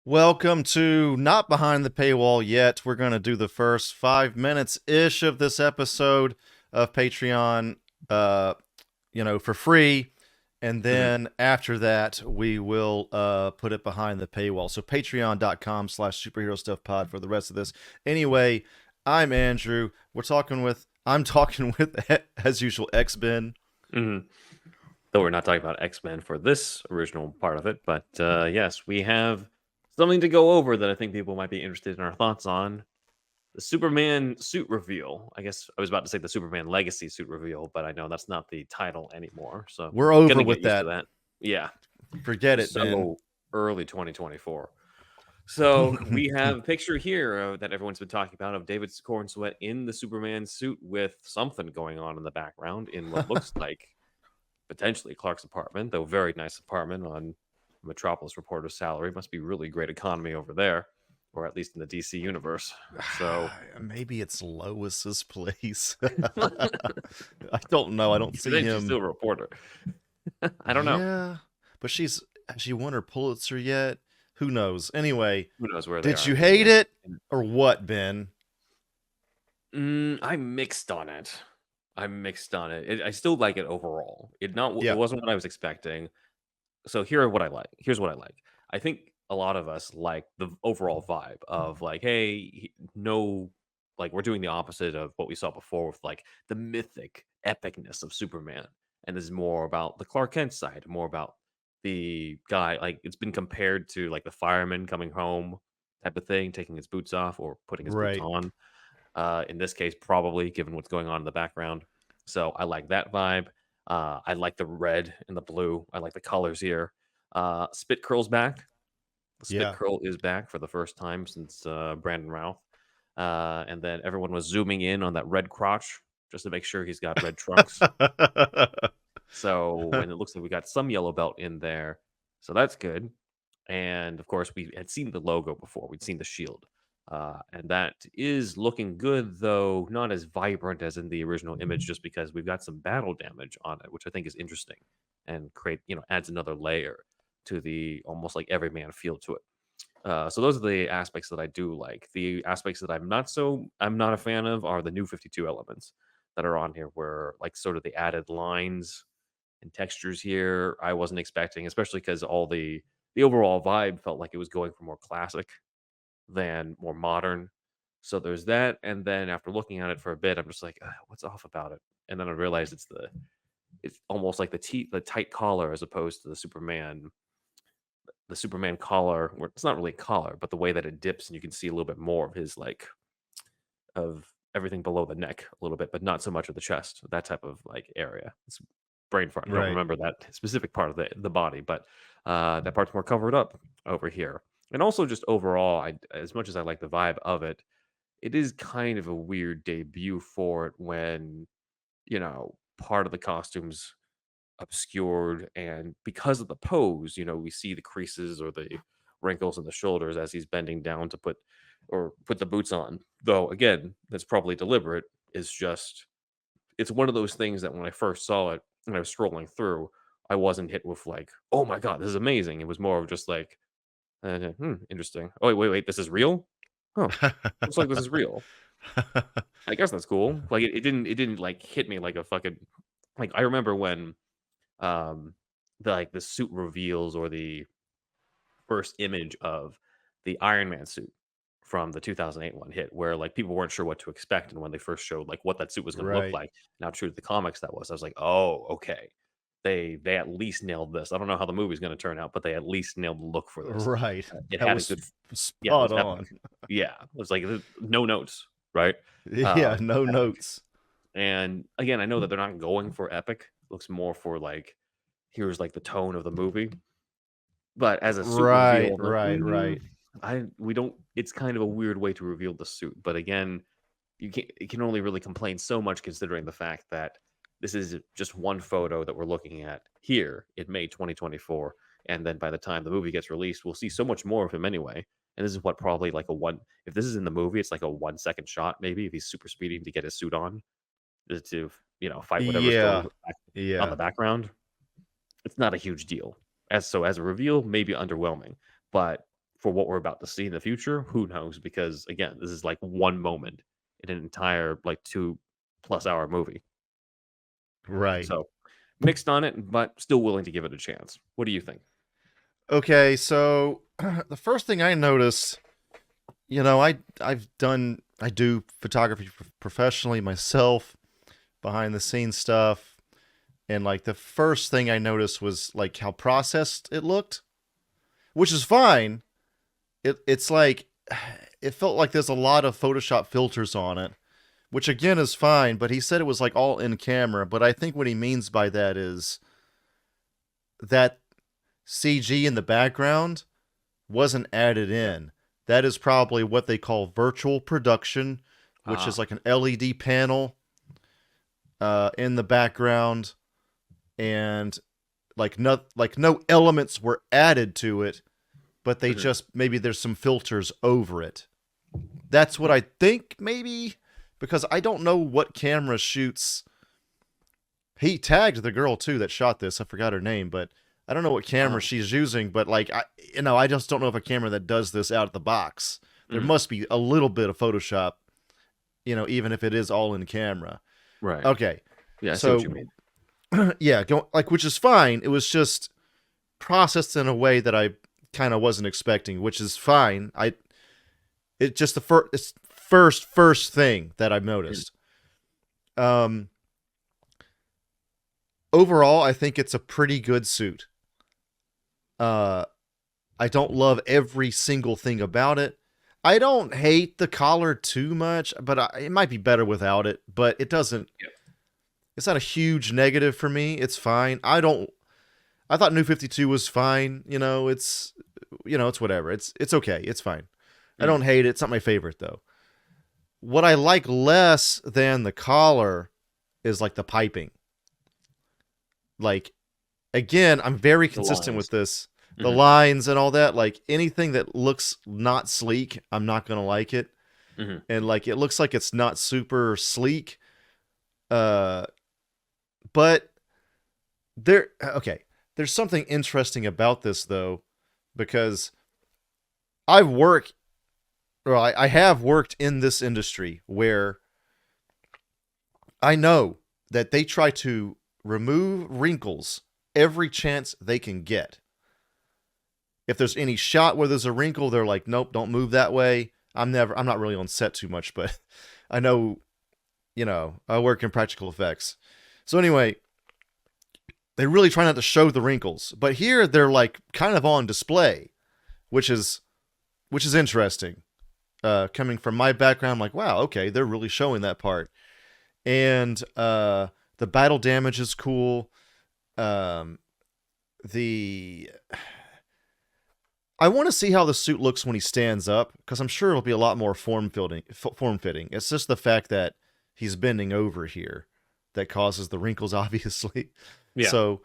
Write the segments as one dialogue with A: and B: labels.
A: Welcome to Not Behind the Paywall Yet. We're going to do the first 5 minutes-ish of this episode of Patreon, for free. And then after that, we will put it behind the paywall. So patreon.com/superhero-stuff-pod for the rest of this. Anyway, I'm Andrew. I'm talking with, as usual, X-Ben.
B: Mm-hmm. Though we're not talking about X-Men for this original part of it, but yes, we have something to go over that I think people might be interested in our thoughts on. The Superman suit reveal. I guess I was about to say the Superman Legacy suit reveal, but I know that's not the title anymore. So
A: We're over
B: gonna
A: with
B: get used to
A: that.
B: that. Yeah.
A: Forget it, Ben.
B: So early 2024. So we have a picture here that everyone's been talking about of David Cornsweet in the Superman suit with something going on in the background in what looks like potentially Clark's apartment, though very nice apartment on Metropolis reporter's salary. Must be really great economy over there, or at least in the DC universe. So
A: maybe it's Lois's place. I don't know. I don't see him.
B: She's still a reporter. I don't know.
A: Yeah, but has she won her Pulitzer yet? Who knows? Anyway,
B: who knows where
A: did you hate it or what, Ben?
B: I'm mixed on it. I still like it overall. It wasn't what I was expecting. So here's what I like. I think a lot of us like the overall vibe of like, hey, like we're doing the opposite of what we saw before with like the mythic epicness of Superman. And this is more about the Clark Kent side, more about the guy, like it's been compared to like the fireman coming home type of thing, taking his boots off or putting his boots on. In this case, probably given what's going on in the background. So I like that vibe. I like the red and the blue. I like the colors here. Spit Curl's back. The Spit Curl is back for the first time since Brandon Routh. And then everyone was zooming in on that red crotch just to make sure he's got red trunks. So when it looks like we got some yellow belt in there, so that's good. And of course, we had seen the logo before. We'd seen the shield. And that is looking good, though not as vibrant as in the original image, just because we've got some battle damage on it, which I think is interesting and adds another layer to the almost like everyman feel to it. So those are the aspects that I do like. The aspects that I'm not a fan of are the new 52 elements that are on here, where like sort of the added lines and textures here I wasn't expecting, especially because all the overall vibe felt like it was going for more classic than more modern. So there's that, and then after looking at it for a bit, I'm just like, what's off about it? And then I realized it's almost like the tight collar as opposed to the Superman collar, where it's not really a collar, but the way that it dips and you can see a little bit more of his of everything below the neck a little bit, but not so much of the chest, that type of like area. It's brain fart. I don't remember that specific part of the body, but that part's more covered up over here. And also just overall, as much as I like the vibe of it, it is kind of a weird debut for it when, part of the costume's obscured, and because of the pose, we see the creases or the wrinkles in the shoulders as he's bending down to put the boots on. Though again, that's probably deliberate. It's one of those things that when I first saw it and I was scrolling through, I wasn't hit with like, oh my god, this is amazing. It was more of just like, interesting. Oh wait, this is real? Huh. Looks like this is real. I guess that's cool. Like it didn't like hit me like a fucking, like I remember when the suit reveals, or the first image of the Iron Man suit from the 2008 one hit, where like people weren't sure what to expect, and when they first showed like what that suit was going to look like, and how true to the comics that was, I was like, oh, okay, they at least nailed this. I don't know how the movie's going to turn out, but they at least nailed the look for this. It had a good
A: spot on.
B: Yeah, it was like no notes, right?
A: No notes.
B: And again, I know that they're not going for epic. It looks more for like, here's like the tone of the movie. But as a suit reveal,
A: right.
B: We don't. It's kind of a weird way to reveal the suit. But again, you can only really complain so much, considering the fact that this is just one photo that we're looking at here in May 2024, and then by the time the movie gets released, we'll see so much more of him anyway. And this is what probably like if this is in the movie, it's like a 1 second shot maybe if he's super speeding to get his suit on to fight whatever's going on the background. It's not a huge deal. As a reveal, maybe underwhelming, but for what we're about to see in the future, who knows? Because again, this is like one moment in an entire like 2+ hour movie.
A: Right.
B: So mixed on it, but still willing to give it a chance. What do you think?
A: Okay, so the first thing I noticed, I do photography professionally myself, behind the scenes stuff, and like the first thing I noticed was like how processed it looked, which is fine. It's like it felt like there's a lot of Photoshop filters on it, which again is fine, but he said it was like all in camera, but I think what he means by that is that CG in the background wasn't added in. That is probably what they call virtual production, which is like an LED panel in the background, and no elements were added to it, but they just, maybe there's some filters over it. That's what I think, maybe, because I don't know what camera shoots. He tagged the girl too that shot this. I forgot her name, but I don't know what camera she's using, but like I just don't know if a camera that does this out of the box. There must be a little bit of Photoshop, even if it is all in camera.
B: Right.
A: Okay.
B: Yeah, I see what you mean.
A: Yeah, which is fine. It was just processed in a way that I kind of wasn't expecting, which is fine. It just the first thing that I've noticed. Overall, I think it's a pretty good suit. I don't love every single thing about it. I don't hate the collar too much, but it might be better without it. But it doesn't.
B: Yep.
A: It's not a huge negative for me. It's fine. I thought New 52 was fine. It's whatever. It's okay. It's fine. I don't hate it. It's not my favorite though. What I like less than the collar is like the piping. Like, again, I'm very consistent with this. The lines and all that, like anything that looks not sleek, I'm not going to like it. And like, it looks like it's not super sleek. But there's something interesting about this though, because I have worked in this industry where I know that they try to remove wrinkles every chance they can get. If there's any shot where there's a wrinkle, they're like, nope, don't move that way. I'm not really on set too much, but I know, I work in practical effects. So anyway, they really try not to show the wrinkles, but here they're like kind of on display, which is interesting. Coming from my background, I'm like, wow, okay, they're really showing that part. And the battle damage is cool. I want to see how the suit looks when he stands up, because I'm sure it'll be a lot more form-fitting. It's just the fact that he's bending over here that causes the wrinkles, obviously.
B: Yeah.
A: So,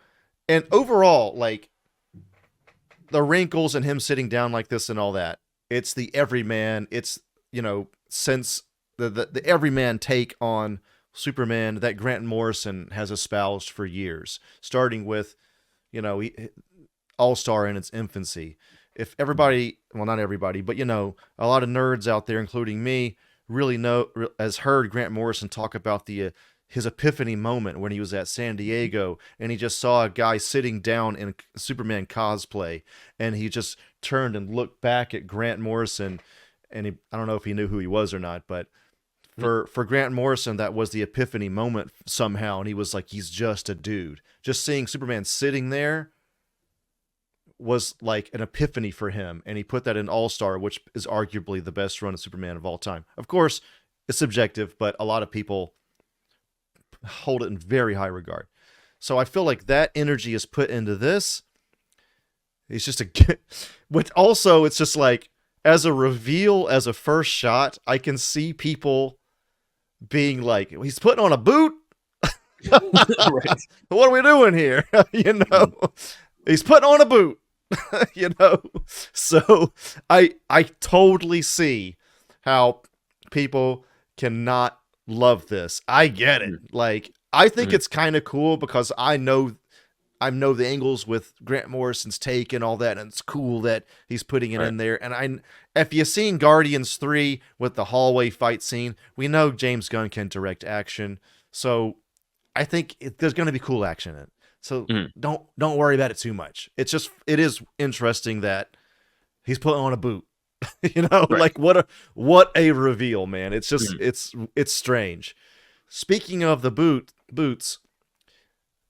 A: and overall, like, the wrinkles and him sitting down like this and all that, it's the everyman. It's, since the everyman take on Superman that Grant Morrison has espoused for years, starting with, All-Star in its infancy. If everybody, well, not everybody, but, a lot of nerds out there, including me, really has heard Grant Morrison talk about his epiphany moment when he was at San Diego and he just saw a guy sitting down in Superman cosplay, and he just turned and looked back at Grant Morrison, and I don't know if he knew who he was or not, but for Grant Morrison, that was the epiphany moment somehow, and he was like, he's just a dude. Just seeing Superman sitting there was like an epiphany for him, and he put that in All-Star, which is arguably the best run of Superman of all time. Of course, it's subjective, but a lot of people hold it in very high regard. So I feel like that energy is put into this. He's just but also it's just like, as a reveal, as a first shot, I can see people being like, he's putting on a boot. Right. What are we doing here? He's putting on a boot. So I totally see how people cannot love this. I get it. Like, I think it's kind of cool because I know I know the angles with Grant Morrison's take and all that, and it's cool that he's putting it in there. And if you've seen Guardians 3 with the hallway fight scene, we know James Gunn can direct action, so I think there's going to be cool action in it. So don't worry about it too much. It is interesting that he's putting on a boot. Like what a reveal, man. It's just it's strange. Speaking of the boots,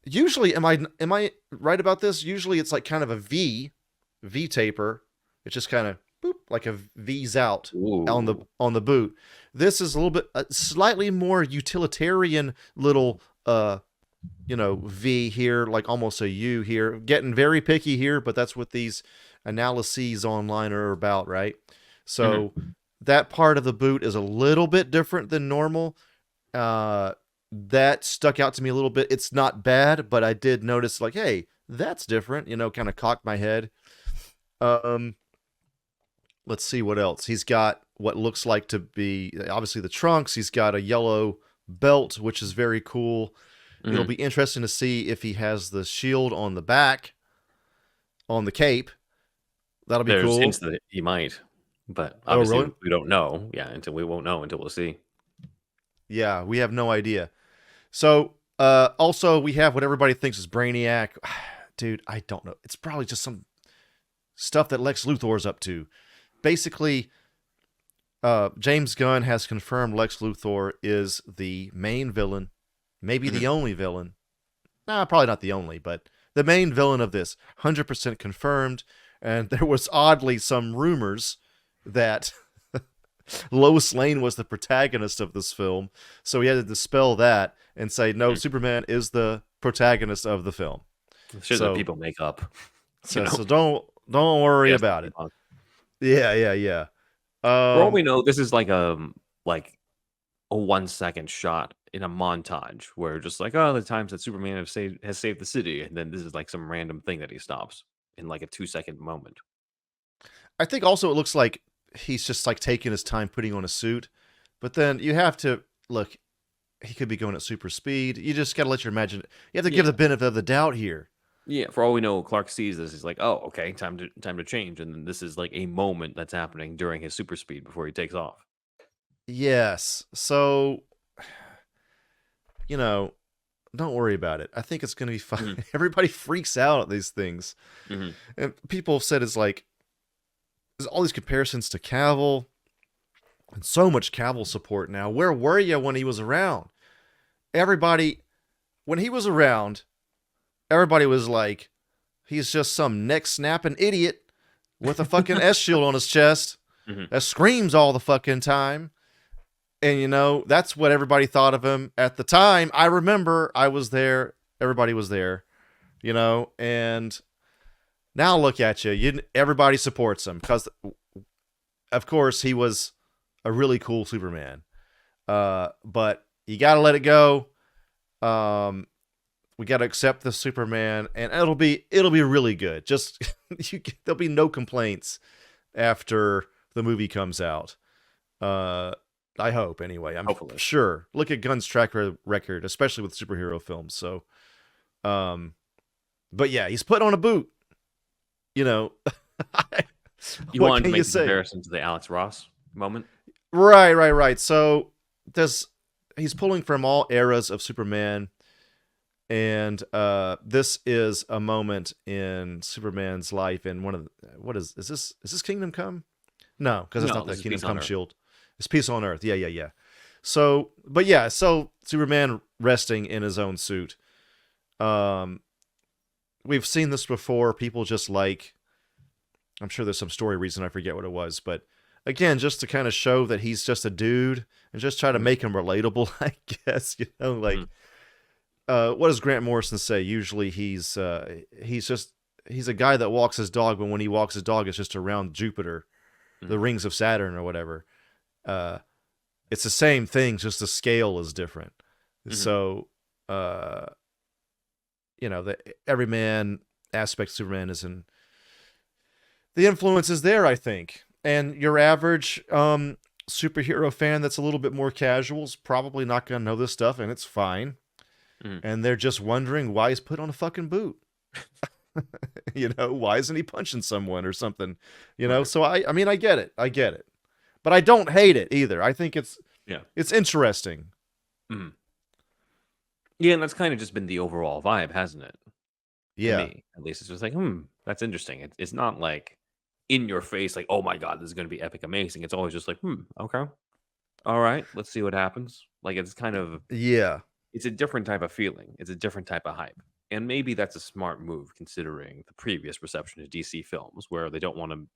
A: usually am I right about this? Usually it's like kind of a V taper. It's just kind of boop, like a V's out on the boot. This is a little bit slightly more utilitarian little V here, like almost a U here. Getting very picky here, but that's what these analyses online are about, right? So that part of the boot is a little bit different than normal. That stuck out to me a little bit. It's not bad, but I did notice, like, hey, that's different. Kind of cocked my head. Let's see what else. He's got what looks like to be obviously the trunks. He's got a yellow belt, which is very cool. It'll be interesting to see if he has the shield on the back, on the cape. That'll be cool.
B: Hints that he might, but obviously we don't know. Yeah, we won't know until we'll see.
A: Yeah, we have no idea. So, also we have what everybody thinks is Brainiac. Dude, I don't know. It's probably just some stuff that Lex Luthor's up to. Basically, James Gunn has confirmed Lex Luthor is the main villain, maybe the only villain. Nah, probably not the only, but the main villain of this. 100% confirmed. And there was oddly some rumors that Lois Lane was the protagonist of this film. So he had to dispel that and say, no, Superman is the protagonist of the film.
B: Shit that people make up.
A: So don't worry about it. Yeah.
B: For all we know, this is like a 1 second shot in a montage where just like, the times that Superman has saved the city, and then this is like some random thing that he stops in like a 2-second moment.
A: I think also it looks like he's just like taking his time putting on a suit, but then you have to look. He could be going at super speed. You just got to let your imagine. You have to give the benefit of the doubt here.
B: Yeah, for all we know, Clark sees this. He's like, "Oh, okay, time to change." And then this is like a moment that's happening during his super speed before he takes off.
A: Yes. So, don't worry about it. I think it's going to be fine. Everybody freaks out at these things. And people have said it's like, there's all these comparisons to Cavill and so much Cavill support now. Where were you when he was around? When he was around, everybody was like, he's just some neck snapping idiot with a fucking S shield on his chest that screams all the fucking time. And, that's what everybody thought of him at the time. I remember I was there. Everybody was there, and now look at you. Everybody supports him because, of course, he was a really cool Superman. But you got to let it go. We got to accept the Superman, and it'll be really good. Just there'll be no complaints after the movie comes out. I hope, anyway. I'm sure. Look at Gunn's track record, especially with superhero films. So, but yeah, he's put on a boot. You
B: wanted to make a comparison to the Alex Ross moment?
A: Right. So, he's pulling from all eras of Superman, and this is a moment in Superman's life in one of is this Kingdom Come? No, because it's not the Kingdom Come shield. It's Peace on Earth. Yeah. So Superman resting in his own suit. We've seen this before. People just like, I'm sure there's some story reason, I forget what it was, but again, just to kind of show that he's just a dude and just try to make him relatable, I guess, what does Grant Morrison say? Usually he's a guy that walks his dog, but when he walks his dog, it's just around Jupiter, the rings of Saturn or whatever. It's the same thing, just the scale is different. So, the everyman aspect of Superman is in the influence is there, I think. And your average superhero fan that's a little bit more casual is probably not going to know this stuff, and it's fine. And they're just wondering why he's put on a fucking boot. You know, why isn't he punching someone or something? You know,
B: Right.
A: so I mean, I get it, but I don't hate it either. I think
B: Yeah.
A: it's interesting.
B: Mhm. Yeah, and that's kind of just been the overall vibe, hasn't it? To
A: Yeah,
B: me, at least it's just like, that's interesting. It's not like in your face, like, oh my god, this is going to be epic, amazing. It's always just like, okay, all right, let's see what happens. Like it's kind of
A: yeah,
B: it's a different type of feeling. It's a different type of hype. And maybe that's a smart move considering the previous reception of DC films where they don't want to,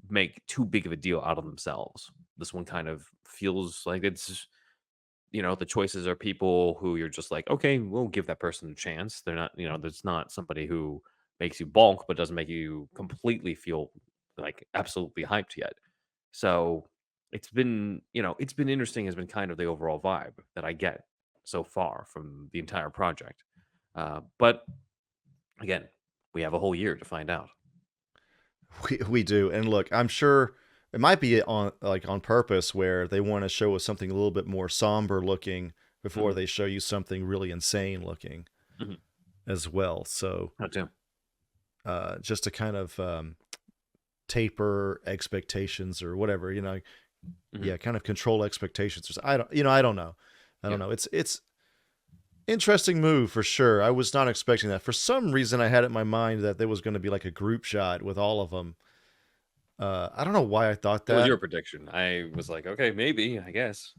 B: make too big of a deal out of themselves. This one kind of feels like it's, the choices are people who you're just like, okay, we'll give that person a chance. They're not, there's not somebody who makes you balk, but doesn't make you completely feel like absolutely hyped yet. So it's been interesting, has been kind of the overall vibe that I get so far from the entire project. But again, we have a whole year to find out.
A: we do. And look, I'm sure it might be on purpose where they want to show us something a little bit more somber looking before
B: Hmm.
A: they show you something really insane looking
B: Hmm.
A: as well. So
B: Not too.
A: just to kind of taper expectations or whatever,
B: Hmm.
A: yeah, kind of control expectations. I don't know. I don't
B: Yeah.
A: know. It's interesting move for sure. I was not expecting that. For some reason, I had it in my mind that there was going to be like a group shot with all of them. I don't know why I thought
B: It was
A: that.
B: your prediction. I was like, okay, maybe, I guess.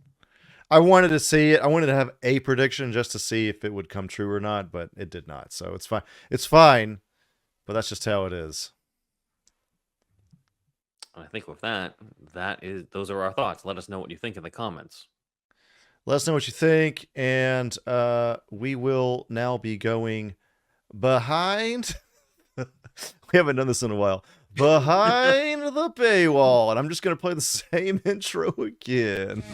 A: I wanted to see it. I wanted to have a prediction just to see if it would come true or not, but it did not. So it's fine. It's fine, but that's just how it is.
B: And I think with that, those are our thoughts. Let us know what you think in the comments.
A: Let us know what you think, and we will now be going behind. We haven't done this in a while. Behind the paywall, and I'm just gonna play the same intro again.